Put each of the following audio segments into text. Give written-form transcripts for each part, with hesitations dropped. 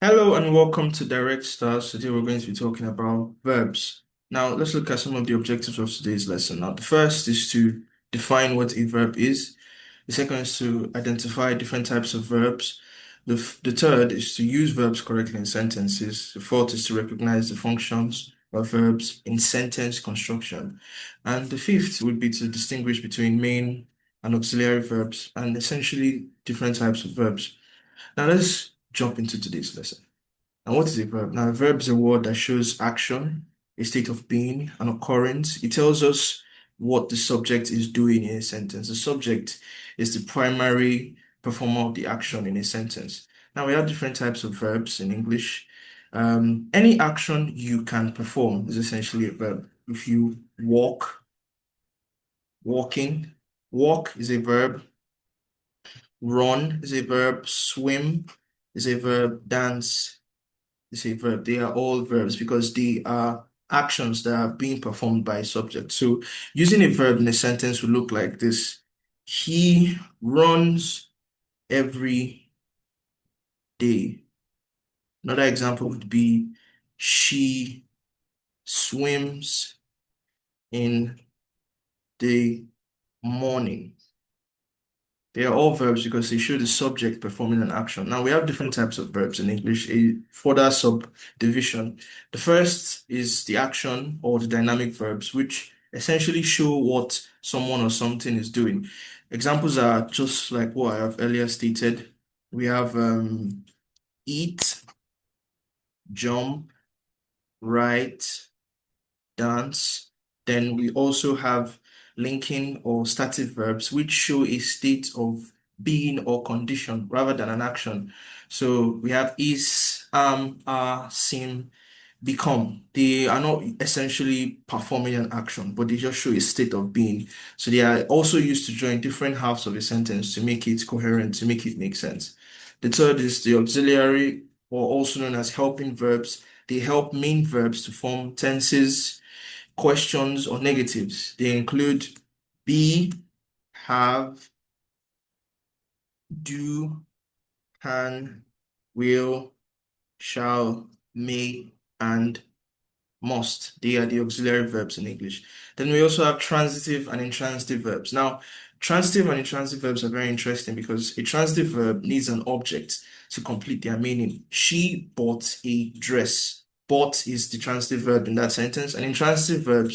Hello and welcome to Direct Stars. Today we're going to be talking about verbs. Now let's look at some of the objectives of today's lesson. Now the first is to define what a verb is. The second is to identify different types of verbs. The third is to use verbs correctly in sentences. The fourth is to recognize the functions of verbs in sentence construction. And the fifth would be to distinguish between main and auxiliary verbs and essentially different types of verbs. Now let's jump into today's lesson. And what is a verb? Now, a verb is a word that shows action, a state of being, an occurrence. It tells us what the subject is doing in a sentence. The subject is the primary performer of the action in a sentence. Now, we have different types of verbs in English. Any action you can perform is essentially a verb. If you walk, walking, walk is a verb. Run is a verb. Swim is a verb. Dance is a verb. They are all verbs because they are actions that are being performed by a subject. So using a verb in a sentence would look like this. He runs every day. Another example would be she swims in the morning. They are all verbs because they show the subject performing an action. Now we have different types of verbs in English, a further subdivision. The first is the action or the dynamic verbs, which essentially show what someone or something is doing. Examples are just like what I have earlier stated. We have eat, jump, write, dance. Then we also have linking or stative verbs, which show a state of being or condition rather than an action. So we have is, are, seem, become. They are not essentially performing an action, but they just show a state of being. So they are also used to join different halves of a sentence to make it coherent, to make it make sense. The third is the auxiliary, or also known as helping verbs. They help main verbs to form tenses, questions, or negatives. They include be, have, do, can, will, shall, may, and must. They are the auxiliary verbs in English. Then we also have transitive and intransitive verbs. Now, transitive and intransitive verbs are very interesting because a transitive verb needs an object to complete their meaning. She bought a dress. Bought is the transitive verb in that sentence, and intransitive verb,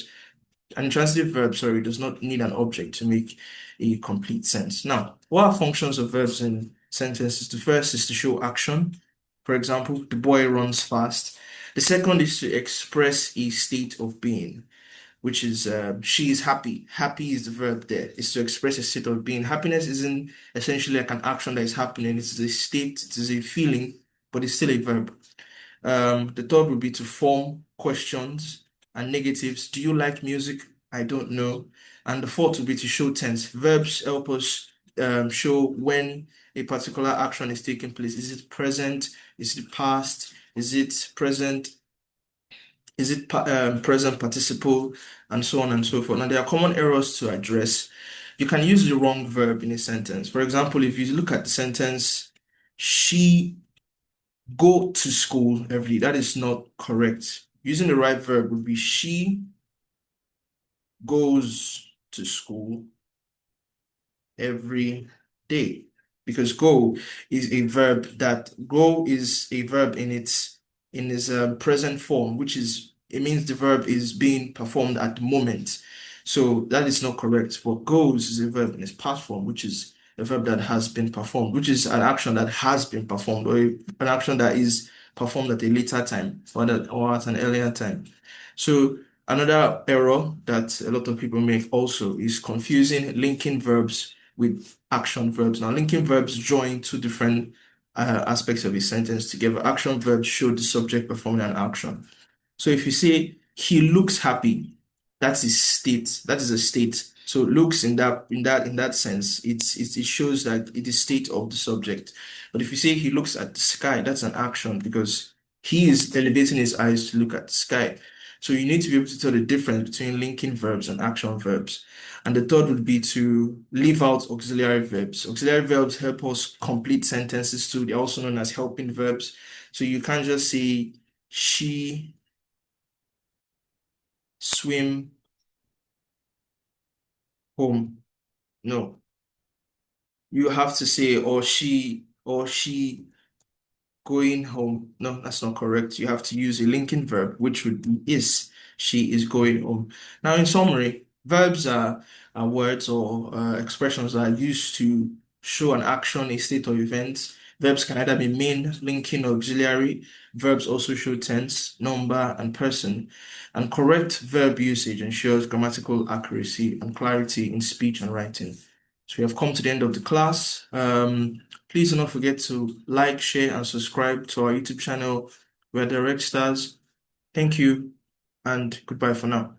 sorry, does not need an object to make a complete sense. Now, what are functions of verbs in sentences? The first is to show action. For example, the boy runs fast. The second is to express a state of being, which is she is happy. Happy is the verb there. It's to express a state of being. Happiness isn't essentially like an action that is happening. It's a state, it is a feeling, but it's still a verb. The third would be to form questions and negatives. Do you like music? I don't know. And the fourth would be to show tense. Verbs help us show when a particular action is taking place. Is it present? Is it past? Is it present? Is it present participle? And so on and so forth. Now, there are common errors to address. You can use the wrong verb in a sentence. For example, if you look at the sentence, she go to school every day. That is not correct. Using the right verb would be she goes to school every day. Because go is a verb in its present form, which is it means the verb is being performed at the moment. So that is not correct. But goes is a verb in its past form, which is a verb that has been performed, which is an action that has been performed, or an action that is performed at a later time or at an earlier time. So another error that a lot of people make also is confusing linking verbs with action verbs. Now, linking verbs join two different aspects of a sentence together. Action verbs show the subject performing an action. So if you say he looks happy, that's his state. That is a state. So looks in that sense, it shows that it is state of the subject. But if you say he looks at the sky, that's an action because he is elevating his eyes to look at the sky. So you need to be able to tell the difference between linking verbs and action verbs. And the third would be to leave out auxiliary verbs. Auxiliary verbs help us complete sentences too. They're also known as helping verbs. So you can't just say she swim home. No, you have to say or she going home. No, that's not correct. You have to use a linking verb, which would be is. She is going home. Now, in summary, verbs are words or expressions that are used to show an action, a state, or event. Verbs can either be main, linking, or auxiliary. Verbs also show tense, number, and person. And correct verb usage ensures grammatical accuracy and clarity in speech and writing. So we have come to the end of the class. Please do not forget to like, share, and subscribe to our YouTube channel. We're Direct Stars. Thank you, and goodbye for now.